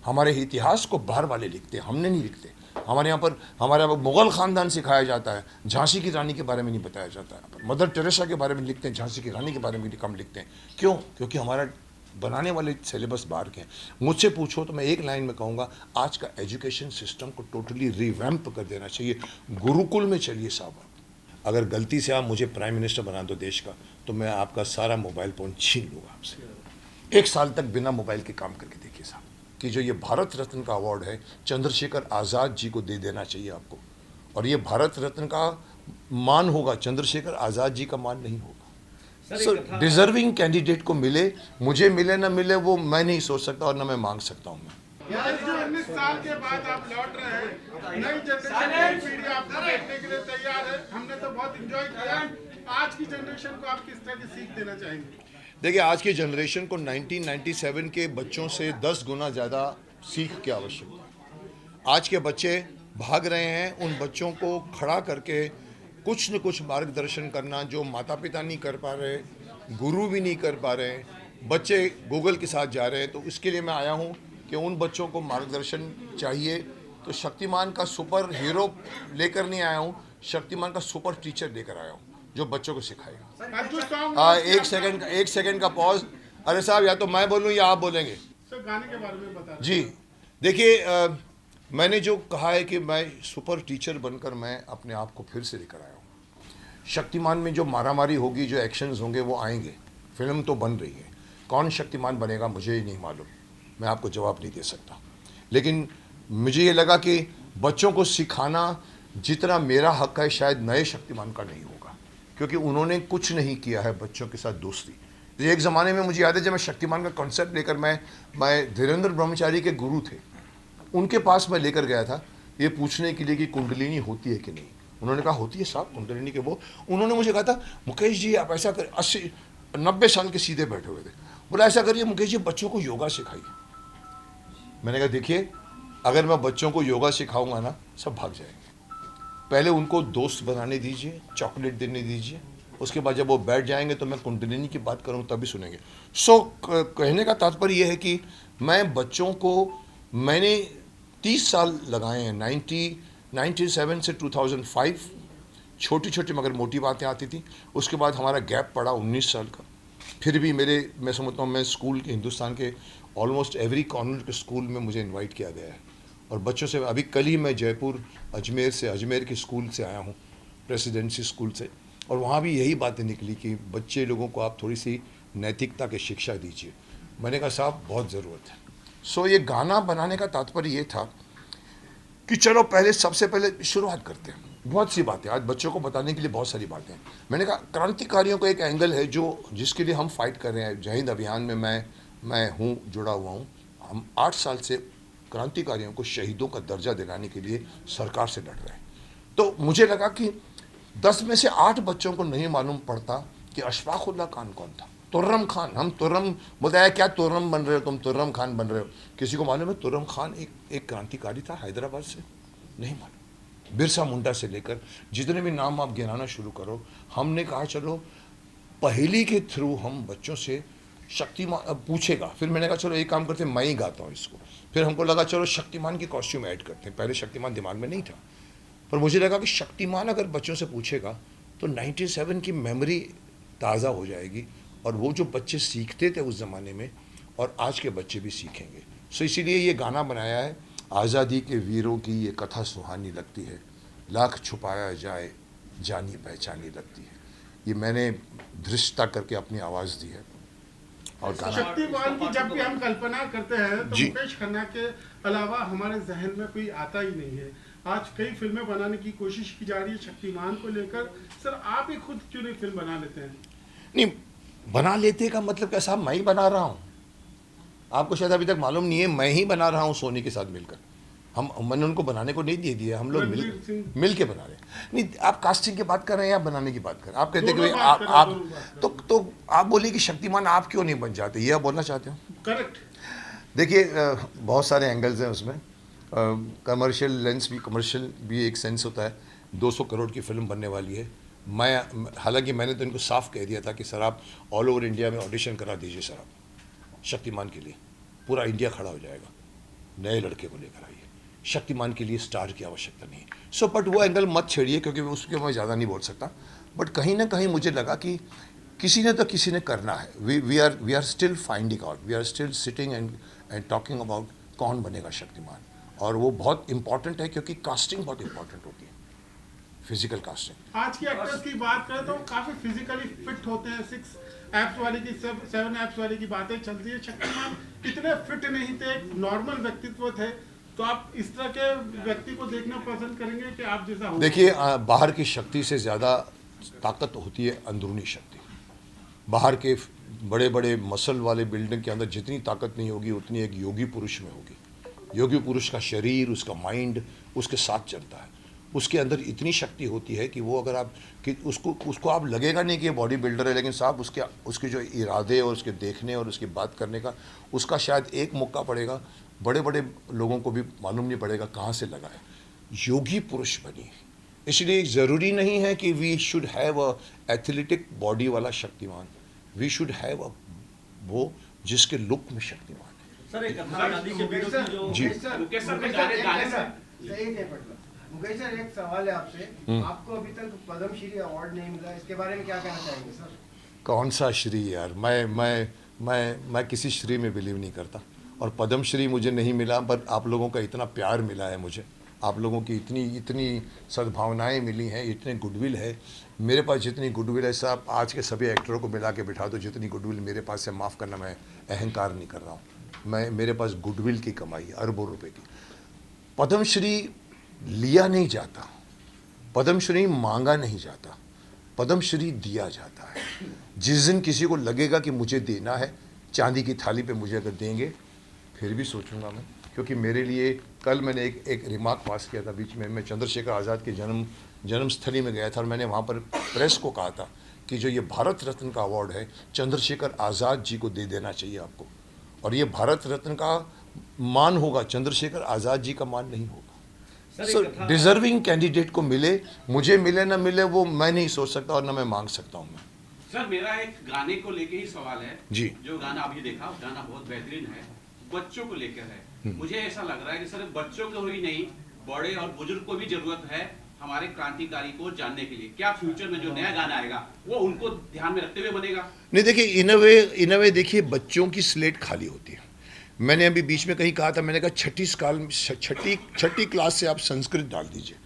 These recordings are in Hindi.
हमारे इतिहास को बाहर वाले लिखते हैं, हमने नहीं लिखते। हमारे यहाँ पर मुग़ल ख़ानदान सिखाया जाता है, झांसी की रानी के बारे में नहीं बताया जाता है। मदर टेरेसा के बारे में लिखते हैं, झांसी की रानी के बारे में कम लिखते हैं। क्यों? क्योंकि हमारा बनाने वाले सिलेबस बाहर के हैं। मुझसे पूछो तो मैं एक लाइन में कहूँगा, आज का एजुकेशन सिस्टम को टोटली रिवैम्प कर देना चाहिए। गुरुकुल में चलिए साहब। अगर गलती से आप मुझे प्राइम मिनिस्टर बना दो देश का, तो मैं आपका सारा मोबाइल फ़ोन छीन लूँगा आपसे। 1 साल तक बिना मोबाइल के काम करके देखिए साहब, कि जो ये भारत रत्न का अवार्ड है चंद्रशेखर आज़ाद जी को दे देना चाहिए आपको। और ये भारत रत्न का मान होगा, चंद्रशेखर आज़ाद जी का मान नहीं होगा। सो डिजर्विंग कैंडिडेट को मिले, मुझे मिले ना मिले वो मैं नहीं सोच सकता और ना मैं मांग सकता हूँ। मैं 19 साल के बाद आप लौट रहे हैं, नई जनरेशन की पीढ़ी आपको देखने के लिए तैयार है। हमने तो बहुत एंजॉय किया। आज की जनरेशन को आप किस तरह की सीख देना चाहेंगे? देखिए, आज की जनरेशन को 1997 के बच्चों से 10 गुना ज़्यादा सीख की आवश्यकता है। आज के बच्चे भाग रहे हैं, उन बच्चों को खड़ा करके कुछ न कुछ मार्गदर्शन करना जो माता पिता नहीं कर पा रहे, गुरु भी नहीं कर पा रहे, बच्चे गूगल के साथ जा रहे हैं। तो इसके लिए मैं आया हूँ कि उन बच्चों को मार्गदर्शन चाहिए। तो शक्तिमान का सुपर हीरो लेकर नहीं आया हूँ, शक्तिमान का सुपर टीचर लेकर आया हूँ जो बच्चों को सिखाएगा। एक सेकंड का पॉज। अरे साहब, या तो मैं बोलूँ या आप बोलेंगे? सर, गाने के बारे में बता जी देखिए, मैंने जो कहा है कि मैं सुपर टीचर बनकर मैं अपने आप को फिर से लेकर आया हूँ। शक्तिमान में जो मारामारी होगी, जो एक्शंस होंगे वो आएंगे। फिल्म तो बन रही है, कौन शक्तिमान बनेगा मुझे ही नहीं मालूम, मैं आपको जवाब नहीं दे सकता। लेकिन मुझे ये लगा कि बच्चों को सिखाना जितना मेरा हक है शायद नए शक्तिमान का नहीं होगा, क्योंकि उन्होंने कुछ नहीं किया है बच्चों के साथ दोस्ती। एक ज़माने में मुझे याद है जब मैं शक्तिमान का कॉन्सेप्ट लेकर मैं धीरेन्द्र ब्रह्मचारी के गुरु थे, उनके पास मैं लेकर गया था ये पूछने के लिए कि कुंडलिनी होती है कि नहीं। उन्होंने कहा होती है साहब कुंडलिनी के वो। उन्होंने मुझे कहा था मुकेश जी आप ऐसा कर, 80-90 साल के सीधे बैठे हुए थे, बोला ऐसा करिए मुकेश जी बच्चों को योगा सिखाइए। मैंने कहा देखिए, अगर मैं बच्चों को योगा सिखाऊंगा ना सब भाग जाएंगे। पहले उनको दोस्त बनाने दीजिए, चॉकलेट देने दीजिए, उसके बाद जब वो बैठ जाएंगे तो मैं कुंडलिनी की बात करूँ तभी सुनेंगे। कहने का तात्पर्य यह है कि मैं बच्चों को, मैंने 30 साल लगाए हैं, 97 से 2005, छोटी छोटी मगर मोटी बातें आती थी। उसके बाद हमारा गैप पड़ा 19 साल का। फिर भी मैं समझता हूँ मैं स्कूल के, हिंदुस्तान के ऑलमोस्ट एवरी कॉर्नर के स्कूल में मुझे इनवाइट किया गया है। और बच्चों से, अभी कल ही मैं जयपुर अजमेर के स्कूल से आया हूँ, प्रेसिडेंसी स्कूल से, और वहाँ भी यही बातें निकली कि बच्चे लोगों को आप थोड़ी सी नैतिकता की शिक्षा दीजिए। मैंने कहा साहब बहुत ज़रूरत है। ये गाना बनाने का तात्पर्य ये था कि चलो सबसे पहले शुरुआत करते हैं। बहुत सी बातें आज बच्चों को बताने के लिए, बहुत सारी बातें हैं। मैंने कहा क्रांतिकारियों का एक एंगल है जिसके लिए हम फाइट कर रहे हैं। जय हिंद अभियान में मैं हूँ, जुड़ा हुआ हूँ। हम 8 साल से क्रांतिकारियों को शहीदों का दर्जा दिलाने के लिए सरकार से लड़ रहे हैं। तो मुझे लगा कि 10 में से 8 बच्चों को नहीं मालूम पड़ता कि अशफाकुल्लाह खान कौन था। तुर्रम खान, हम तुर्रम बताया, क्या तुर्रम बन रहे हो तुम, तुर्रम खान बन रहे हो। किसी को मालूम है तुर्रम खान एक क्रांतिकारी था हैदराबाद से? नहीं मालूम। बिरसा मुंडा से लेकर जितने भी नाम आप गिनाना शुरू करो। हमने कहा चलो पहेली के थ्रू हम बच्चों से शक्तिमान पूछेगा। फिर मैंने कहा चलो एक काम करते हैं, मैं ही गाता हूँ इसको। फिर हमको लगा चलो शक्तिमान की कॉस्ट्यूम ऐड करते हैं। पहले शक्तिमान दिमाग में नहीं था, पर मुझे लगा कि शक्तिमान अगर बच्चों से पूछेगा तो 97 की मेमोरी ताज़ा हो जाएगी, और वो जो बच्चे सीखते थे उस ज़माने में और आज के बच्चे भी सीखेंगे। इसीलिए ये गाना बनाया है। आज़ादी के वीरों की ये कथा सुहानी लगती है, लाख छुपाया जाए जानी पहचानी लगती है। ये मैंने धृष्टता करके अपनी आवाज़ दी है। और शक्तिमान की जब भी हम कल्पना करते हैं तो मुकेश खन्ना के अलावा हमारे जहन में कोई आता ही नहीं है। आज कई फिल्में बनाने की कोशिश की जा रही है शक्तिमान को लेकर। सर, आप ही खुद क्यों नहीं फिल्म बना लेते हैं? नहीं, बना लेते का मतलब क्या साहब, मैं ही बना रहा हूँ। आपको शायद अभी तक मालूम नहीं है, मैं ही बना रहा हूँ सोनी के साथ मिलकर। मैंने उनको बनाने को नहीं दे दिया, हम लोग मिल के बना रहे हैं। नहीं, आप कास्टिंग की बात कर रहे हैं या बनाने की बात कर रहे हैं? आप कहते हैं कि आप तो आप बोलिए कि शक्तिमान आप क्यों नहीं बन जाते, ये आप बोलना चाहते हो? करेक्ट। देखिए, बहुत सारे एंगल्स हैं उसमें। कमर्शियल भी एक सेंस होता है। 200 करोड़ की फिल्म बनने वाली है। हालांकि मैंने तो इनको साफ कह दिया था कि सर आप ऑल ओवर इंडिया में ऑडिशन करा दीजिए सर, आप शक्तिमान के लिए पूरा इंडिया खड़ा हो जाएगा। नए लड़के को लेकर आइए। शक्तिमान के लिए स्टार की आवश्यकता नहीं है। सो बट वो एंगल मत छेड़िए, क्योंकि उसके मैं ज़्यादा नहीं बोल सकता। बट कहीं ना कहीं मुझे लगा कि किसी ने तो किसी ने करना है। We are still finding out, we are still sitting and talking about कौन बनेगा शक्तिमान। और वो बहुत इंपॉर्टेंट है, क्योंकि कास्टिंग बहुत इंपॉर्टेंट होती है, फिजिकल कास्टिंग। आज की एक्टर्स की बात करें तो काफी फिजिकली फिट होते हैं। 6 एप्स वाली की 7 एप्स वाली की बातें चलती है। शक्तिमान इतने फिट नहीं थे, एक नॉर्मल व्यक्तित्व थे। तो आप इस तरह के व्यक्ति को देखना पसंद करेंगे कि आप जैसा हो? देखिए, बाहर की शक्ति से ज़्यादा ताकत होती है अंदरूनी शक्ति। बाहर के बड़े बड़े मसल वाले बिल्डिंग के अंदर जितनी ताकत नहीं होगी, उतनी एक योगी पुरुष में होगी। योगी पुरुष का शरीर, उसका माइंड उसके साथ चलता है। उसके अंदर इतनी शक्ति होती है कि वो अगर आप कि उसको आप लगेगा नहीं कि ये बॉडी बिल्डर है, लेकिन साहब उसके जो इरादे और उसके देखने और उसकी बात करने का, उसका शायद एक मौका पड़ेगा, बड़े बड़े लोगों को भी मालूम नहीं पड़ेगा कहाँ से लगा है। योगी पुरुष बनी। इसलिए ज़रूरी नहीं है कि we should have a athletic body वाला Shaktimaan. We should have a वो जिसके लुक में शक्तिमान है। सर, एक आजादी के वीरों की जो जी। मुकेश सर के गाने से सही नहीं पड़ता। मुकेश सर, एक सवाल है आपसे। आपको अभी तक पद्मश्री अवार्ड नहीं मिला, इसके बारे में क्या कहना चाहेंगे सर? कौन सा श्री यार, मैं किसी श्री में बिलीव नहीं करता। और पद्मश्री मुझे नहीं मिला, पर आप लोगों का इतना प्यार मिला है मुझे, आप लोगों की इतनी सद्भावनाएं मिली हैं, इतने गुडविल है मेरे पास। जितनी गुडविल है साहब, आज के सभी एक्टरों को मिला के बिठा दो, जितनी गुडविल मेरे पास है, माफ़ करना, मैं अहंकार नहीं कर रहा हूँ, मेरे पास गुडविल की कमाई है, अरबों रुपए की। पद्मश्री लिया नहीं जाता, पद्मश्री मांगा नहीं जाता, पद्मश्री दिया जाता है। जिस दिन किसी को लगेगा कि मुझे देना है, चांदी की थाली पे मुझे अगर देंगे, फिर भी सोचूंगा मैं। क्योंकि मेरे लिए कल मैंने एक रिमार्क पास किया था बीच में, मैं चंद्रशेखर आज़ाद की जन्मस्थली में गया था, और मैंने वहाँ पर प्रेस को कहा था कि जो ये भारत रत्न का अवार्ड है, चंद्रशेखर आज़ाद जी को दे देना चाहिए आपको। और ये भारत रत्न का मान होगा, चंद्रशेखर आज़ाद जी का मान नहीं होगा। सो डिजर्विंग कैंडिडेट को मिले, मुझे मिले ना मिले वो मैं नहीं सोच सकता, और ना मैं मांग सकता हूँ मैं। सर, मेरा एक गाने को लेके ही सवाल है जी। जो गाना अभी देखा, गाना बहुत बेहतरीन है, बच्चों को लेकर है। मुझे ऐसा लग रहा है कि सिर्फ बच्चों को ही नहीं, बड़े और बुजुर्ग को भी जरूरत है हमारे क्रांतिकारी को जानने के लिए। क्या फ्यूचर में जो नया गाना आएगा वो उनको ध्यान में रखते हुए बनेगा? नहीं, देखिए, इन अ वे देखिए, बच्चों की स्लेट खाली होती है। मैंने अभी बीच में कहीं कहा था, मैंने कहा छठी क्लास से आप संस्कृत डाल दीजिए।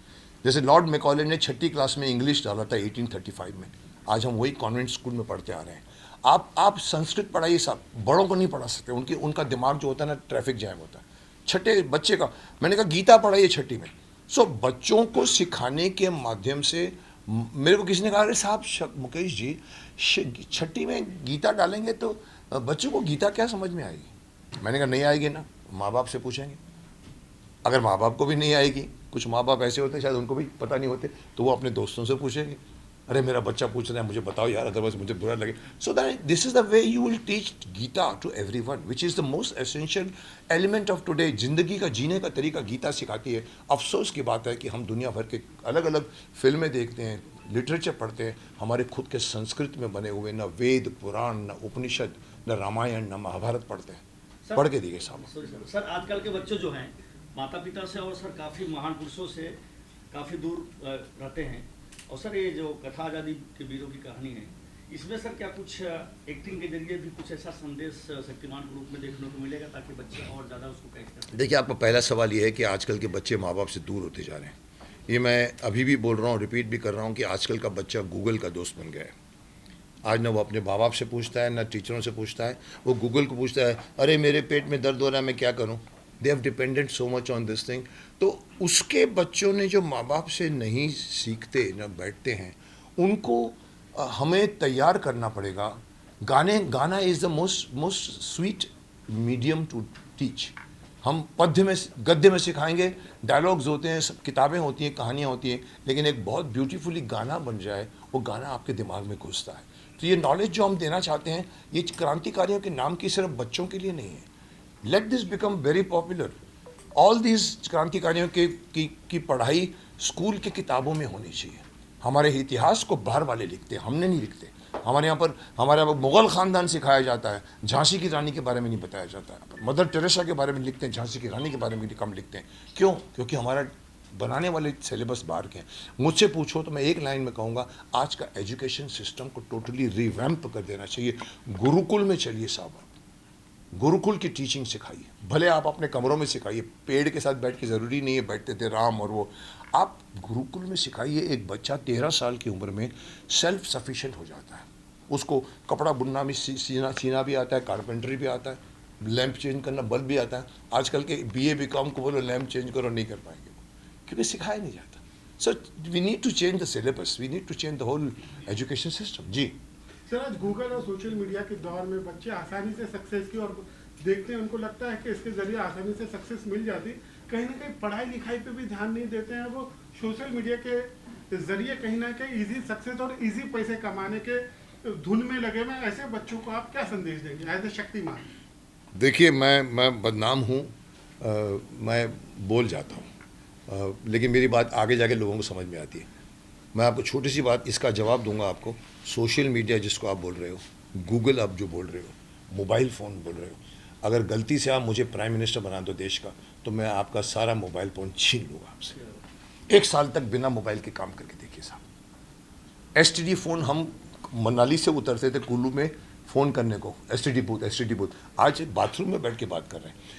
जैसे लॉर्ड मैकॉले ने छठी क्लास में इंग्लिश डाला था 1835 में, आज हम वही कॉन्वेंट स्कूल में पढ़ते आ रहे हैं। आप संस्कृत पढ़ाइए साहब, बड़ों को नहीं पढ़ा सकते, उनका दिमाग जो होता है ना, ट्रैफिक जैम होता है। छठे बच्चे का मैंने कहा गीता पढ़ाइए छठी में। सो बच्चों को सिखाने के माध्यम से, मेरे को किसी ने कहा, अरे साहब मुकेश जी, छठी में गीता डालेंगे तो बच्चों को गीता क्या समझ में आएगी? मैंने कहा नहीं आएगी ना, माँ बाप से पूछेंगे। अगर माँ बाप को भी नहीं आएगी, कुछ माँ बाप ऐसे होते हैं शायद उनको भी पता नहीं होते, तो वो अपने दोस्तों से पूछेंगे, अरे मेरा बच्चा पूछ रहा है, मुझे बताओ यार, अदरवाइज मुझे बुरा लगे। So that this is the way you will teach Gita to everyone, which is the most essential element of today. जिंदगी का जीने का तरीका गीता सिखाती है। अफसोस की बात है कि हम दुनिया भर के अलग अलग फिल्में देखते हैं, लिटरेचर पढ़ते हैं, हमारे खुद के संस्कृत में बने हुए न वेद पुराण, न उपनिषद, न रामायण, न महाभारत पढ़ते हैं। पढ़ के दिए साहब। सर, आजकल के बच्चे जो हैं माता पिता से और सर काफ़ी महान पुरुषों से काफ़ी दूर रहते हैं। और सर, ये जो कथा आज़ादी के वीरों की कहानी है, इसमें सर क्या कुछ एक्टिंग के जरिए भी कुछ ऐसा संदेश शक्तिमान के रूप में देखने को मिलेगा, ताकि बच्चे और ज़्यादा उसको कैच कर सकें? देखिए, आपका पहला सवाल ये है कि आजकल के बच्चे माँ बाप से दूर होते जा रहे हैं। ये मैं अभी भी बोल रहा हूँ, रिपीट भी कर रहा हूँ कि आजकल का बच्चा गूगल का दोस्त बन गया है। आज ना वो अपने माँ बाप से पूछता है, ना टीचरों से पूछता है, वो गूगल को पूछता है, अरे मेरे पेट में दर्द हो रहा है, मैं क्या करूँ? They have dependent so much on this thing. तो उसके बच्चों ने जो माँ बाप से नहीं सीखते, न बैठते हैं, उनको हमें तैयार करना पड़ेगा। Gana is the most sweet medium to teach. हम गद्य में सिखाएंगे, डायलॉग्स होते हैं, सब किताबें होती हैं, कहानियाँ होती हैं, लेकिन एक बहुत ब्यूटीफुली गाना बन जाए, वो गाना आपके दिमाग में घुसता है। तो ये नॉलेज जो हम देना चाहते हैं, ये क्रांतिकारियों के नाम की सिर्फ बच्चों के लिए नहीं है। Let this become very popular. All this क्रांतिकारियों की पढ़ाई स्कूल की किताबों में होनी चाहिए। हमारे इतिहास को बाहर वाले लिखते हैं, हमने नहीं लिखते। हमारे यहाँ पर मुग़ल ख़ानदान सिखाया जाता है, झांसी की रानी के बारे में नहीं बताया जाता है। मदर टेरेसा के बारे में लिखते हैं, झांसी की रानी के बारे में कम लिखते हैं। क्यों? क्योंकि हमारा बनाने वाले सिलेबस बाहर के हैं। मुझसे पूछो तो मैं एक लाइन में कहूँगा, आज का एजुकेशन सिस्टम को टोटली रिवैम्प कर देना चाहिए। गुरुकुल में चलिए साहब, गुरुकुल की टीचिंग सिखाइए, भले आप अपने कमरों में सिखाइए, पेड़ के साथ बैठ के ज़रूरी नहीं है बैठते थे राम और वो, आप गुरुकुल में सिखाइए। एक बच्चा 13 साल की उम्र में सेल्फ सफिशिएंट हो जाता है, उसको कपड़ा बुनना भी सीना भी आता है, कारपेंटरी भी आता है, लैंप चेंज करना, बल्ब भी आता है। आजकल के BA BCom को बोलो लैंप चेंज करो, नहीं कर पाएंगे क्योंकि सिखाया नहीं जाता। So we need to change the syllabus, we need to change the whole education system. जी सर, आज गूगल और सोशल मीडिया के दौर में बच्चे आसानी से सक्सेस की और देखते हैं, उनको लगता है कि इसके जरिए आसानी से सक्सेस मिल जाती, कहीं ना कहीं पढ़ाई लिखाई पे भी ध्यान नहीं देते हैं। वो सोशल मीडिया के जरिए कहीं ना कहीं इजी सक्सेस और इजी पैसे कमाने के धुन में लगे हुए। ऐसे बच्चों को आप क्या संदेश देंगे एज ए शक्तिमान? देखिए, मैं बदनाम हूँ, मैं बोल जाता हूँ, लेकिन मेरी बात आगे जाके लोगों को समझ में आती है। मैं आपको छोटी सी बात इसका जवाब दूंगा आपको। सोशल मीडिया जिसको आप बोल रहे हो, गूगल आप जो बोल रहे हो, मोबाइल फ़ोन बोल रहे हो, अगर गलती से आप मुझे प्राइम मिनिस्टर बना दो देश का, तो मैं आपका सारा मोबाइल फ़ोन छीन लूँगा आपसे। 1 साल तक बिना मोबाइल के काम करके देखिए साहब। STD फ़ोन, हम मनाली से उतरते थे कुल्लू में फ़ोन करने को, STD बूथ, आज बाथरूम में बैठ के बात कर रहे हैं।